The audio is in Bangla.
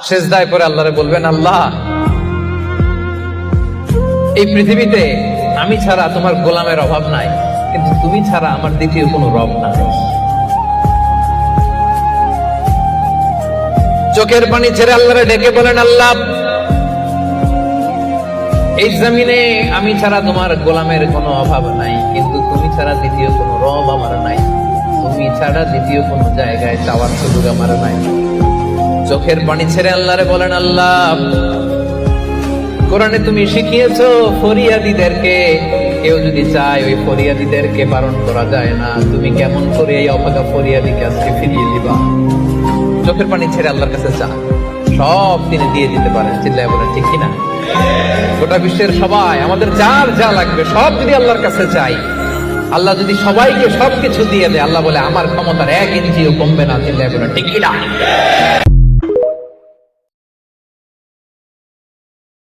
সেজদায় পরে আল্লাহরে বলবেন, আল্লাহ এই পৃথিবীতে আমি ছাড়া তোমার গোলামের অভাব নাই, কিন্তু তুমি ছাড়া আমার দ্বিতীয় কোনো রব নাই। চোখের পানি ছেড়ে আল্লাহরে ডেকে বলেন, আল্লাহ এই জমিনে আমি ছাড়া তোমার গোলামের কোনো অভাব নাই, কিন্তু তুমি ছাড়া দ্বিতীয় কোনো রব আমার নাই, তুমি ছাড়া দ্বিতীয় কোনো জায়গায় চাওয়ার সুযোগ আমার নাই। চোখের পানি ছেড়ে আল্লাহরে বলেন, আল্লাহ কোরআনে তুমি শিখিয়েছো ফরিয়াদীদেরকে কেউ যদি চায় ওই ফরিয়াদীদেরকে বারণ করা যায় না, তুমি কেমন করে এই অভাগা ফরিয়াদীকে আজকে ফিরিয়ে দিবা? চোখের পানি ছেড়ে আল্লাহর কাছে চা, সব তিনি দিয়ে দিতে পারেন। চিল্লায় বলেন ঠিক কিনা? গোটা বিশ্বের সবাই আমাদের যার যা লাগবে সব যদি আল্লাহর কাছে চাই, আল্লাহ যদি সবাইকে সবকিছু দিয়ে দেয়, আল্লাহ বলে আমার ক্ষমতার 1 ইঞ্চিও কমবে না। চিল্লায় বলেন ঠিক কিনা?